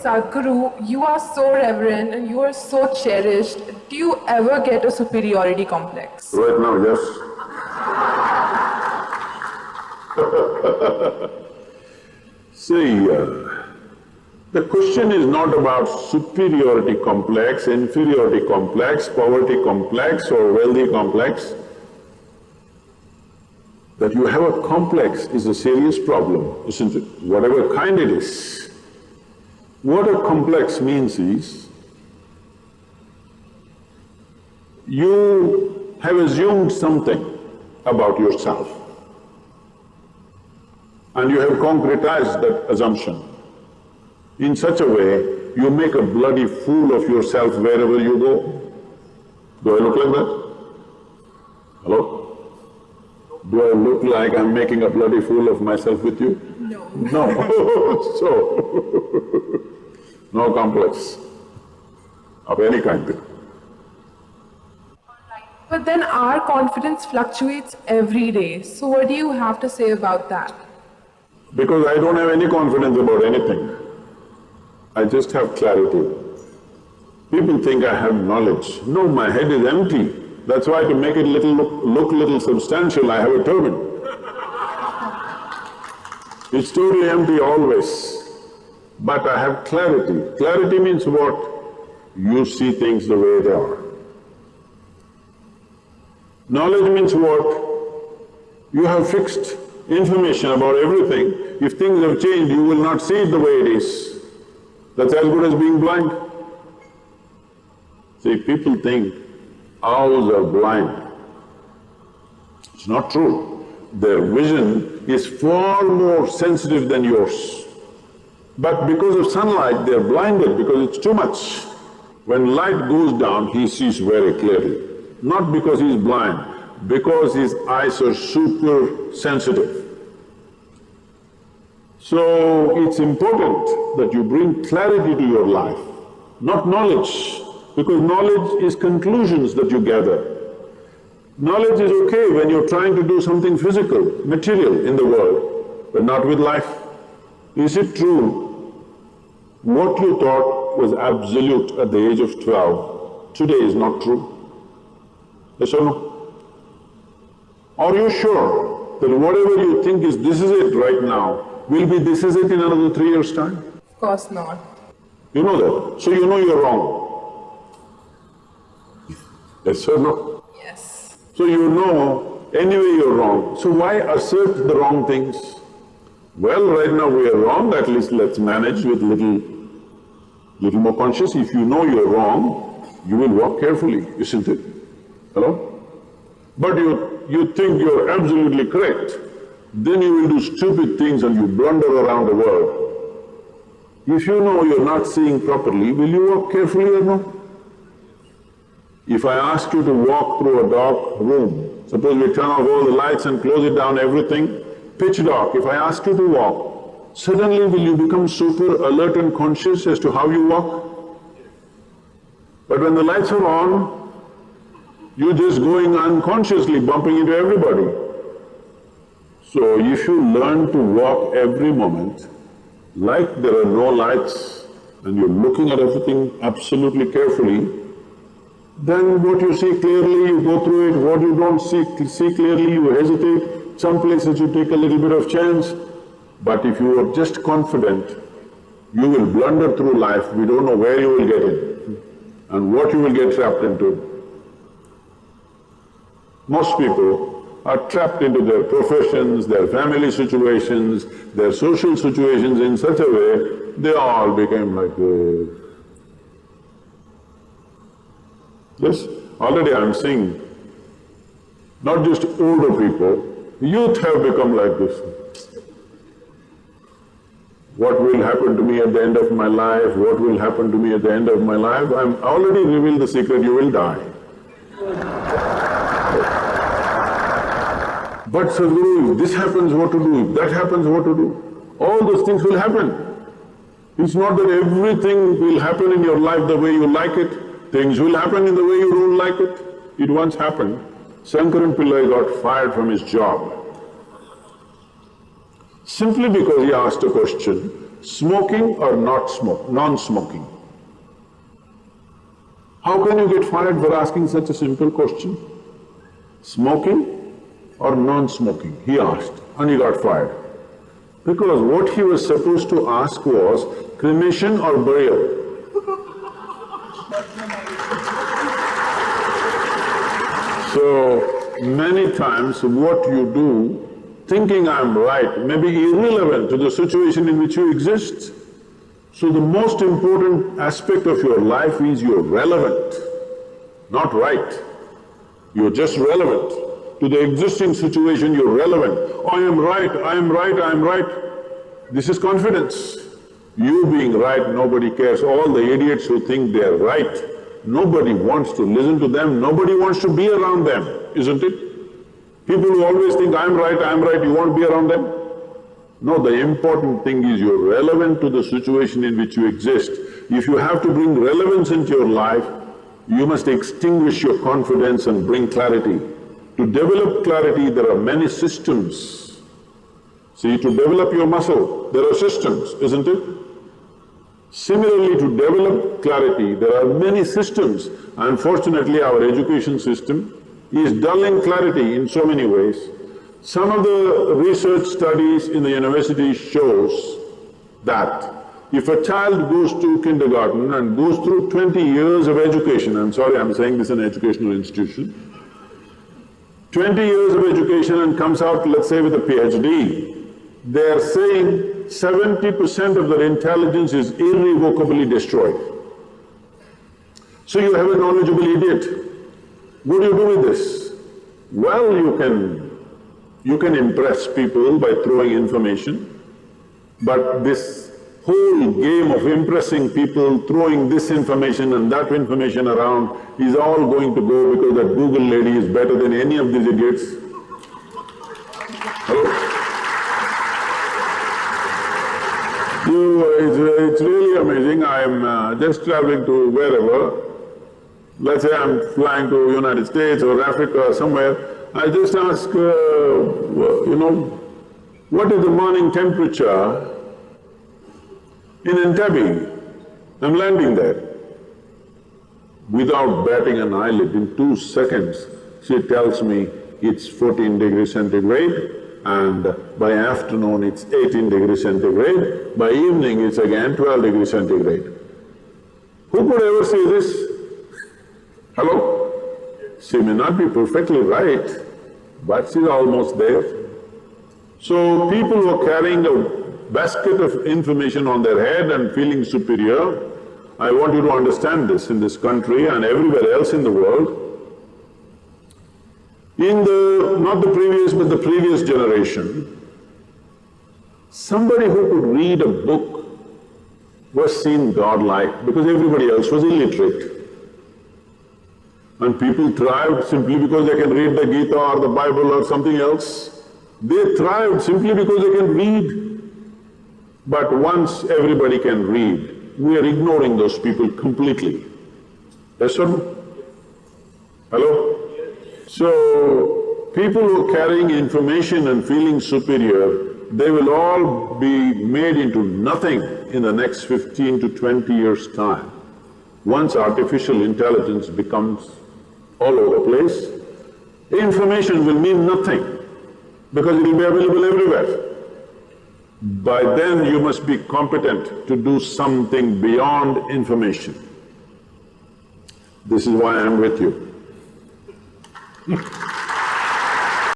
Sadhguru, you are so reverend and you are so cherished. Do you ever get a superiority complex? Right now, yes. See, the question is not about superiority complex, inferiority complex, poverty complex or wealthy complex. That you have a complex is a serious problem, isn't it? Whatever kind it is. What a complex means is, you have assumed something about yourself and you have concretized that assumption. In such a way, you make a bloody fool of yourself wherever you go. Do I look like that? Hello? Do I look like I'm making a bloody fool of myself with you? No. No. So, no complex of any kind. But then our confidence fluctuates every day. So what do you have to say about that? Because I don't have any confidence about anything. I just have clarity. People think I have knowledge. No, my head is empty. That's why to make it look little substantial, I have a turban. It's totally empty always. But I have clarity. Clarity means what? You see things the way they are. Knowledge means what? You have fixed information about everything. If things have changed, you will not see it the way it is. That's as good as being blind. See, people think owls are blind. It's not true. Their vision is far more sensitive than yours. But because of sunlight, they're blinded because it's too much. When light goes down, he sees very clearly. Not because he's blind, because his eyes are super sensitive. So it's important that you bring clarity to your life, not knowledge, because knowledge is conclusions that you gather. Knowledge is okay when you're trying to do something physical, material in the world, but not with life. Is it true what you thought was absolute at the age of 12, today is not true? Yes or no? Are you sure that whatever you think is this is it right now, will be this is it in another 3 years' time? Of course not. You know that, so you know you're wrong. Yes or no? Yes. So you know anyway you're wrong, so why assert the wrong things? Well, right now we are wrong, at least let's manage with little more conscious. If you know you're wrong, you will walk carefully, isn't it? Hello? But you think you're absolutely correct, then you will do stupid things and you blunder around the world. If you know you're not seeing properly, will you walk carefully or no? If I ask you to walk through a dark room, suppose we turn off all the lights and close it down, everything, pitch dark, if I ask you to walk, suddenly will you become super alert and conscious as to how you walk? But when the lights are on, you're just going unconsciously, bumping into everybody. So if you learn to walk every moment, like there are no lights and you're looking at everything absolutely carefully, then what you see clearly, you go through it, what you don't see clearly, you hesitate, some places you take a little bit of chance. But if you are just confident, you will blunder through life, we don't know where you will get in and what you will get trapped into. Most people are trapped into their professions, their family situations, their social situations in such a way, they all became like Yes, already I'm seeing, not just older people, youth have become like this. What will happen to me at the end of my life? What will happen to me at the end of my life? I'm already revealed the secret, you will die. But Sadhguru, if this happens, what to do? If that happens, what to do? All those things will happen. It's not that everything will happen in your life the way you like it. Things will happen in the way you don't like it. It once happened. Shankaran Pillai got fired from his job simply because he asked a question, Smoking or non-smoking? How can you get fired for asking such a simple question? Smoking or non-smoking? He asked, and he got fired. Because what he was supposed to ask was cremation or burial. So, many times what you do, thinking I'm right, may be irrelevant to the situation in which you exist. So the most important aspect of your life is you're relevant, not right. You're just relevant. To the existing situation, you're relevant. I am right, I am right, I am right. This is confidence. You being right, nobody cares. All the idiots who think they're right, nobody wants to listen to them, nobody wants to be around them, isn't it? People who always think, I'm right, you want to be around them? No, the important thing is you're relevant to the situation in which you exist. If you have to bring relevance into your life, you must extinguish your confidence and bring clarity. To develop clarity, there are many systems. See, to develop your muscle, there are systems, isn't it? Similarly, to develop clarity, there are many systems. Unfortunately, our education system is dulling clarity in so many ways. Some of the research studies in the university shows that if a child goes to kindergarten and goes through 20 years of education, I'm sorry I'm saying this in an educational institution, 20 years of education and comes out, let's say, with a PhD, they're saying 70% of their intelligence is irrevocably destroyed. So you have a knowledgeable idiot. What do you do with this? Well, you can impress people by throwing information, but this whole game of impressing people, throwing this information and that information around is all going to go because that Google lady is better than any of these idiots. Hello? It's really amazing. I'm just traveling to wherever. Let's say I'm flying to United States or Africa or somewhere. I just ask, what is the morning temperature in Entebbe? I'm landing there. Without batting an eyelid, in 2 seconds, she tells me it's 14 degrees centigrade, and by afternoon it's 18 degrees centigrade, by evening it's again 12 degrees centigrade. Who could ever say this? Hello? She may not be perfectly right, but she's almost there. So people who are carrying a basket of information on their head and feeling superior, I want you to understand this in this country and everywhere else in the world. In not the previous but the previous generation, somebody who could read a book was seen godlike because everybody else was illiterate. And people thrived simply because they can read the Gita or the Bible or something else. They thrived simply because they can read. But once everybody can read, we are ignoring those people completely. Yes or no? Hello? So, people who are carrying information and feeling superior, they will all be made into nothing in the next 15 to 20 years' time. Once artificial intelligence becomes all over the place, information will mean nothing because it will be available everywhere. By then you must be competent to do something beyond information. This is why I'm with you.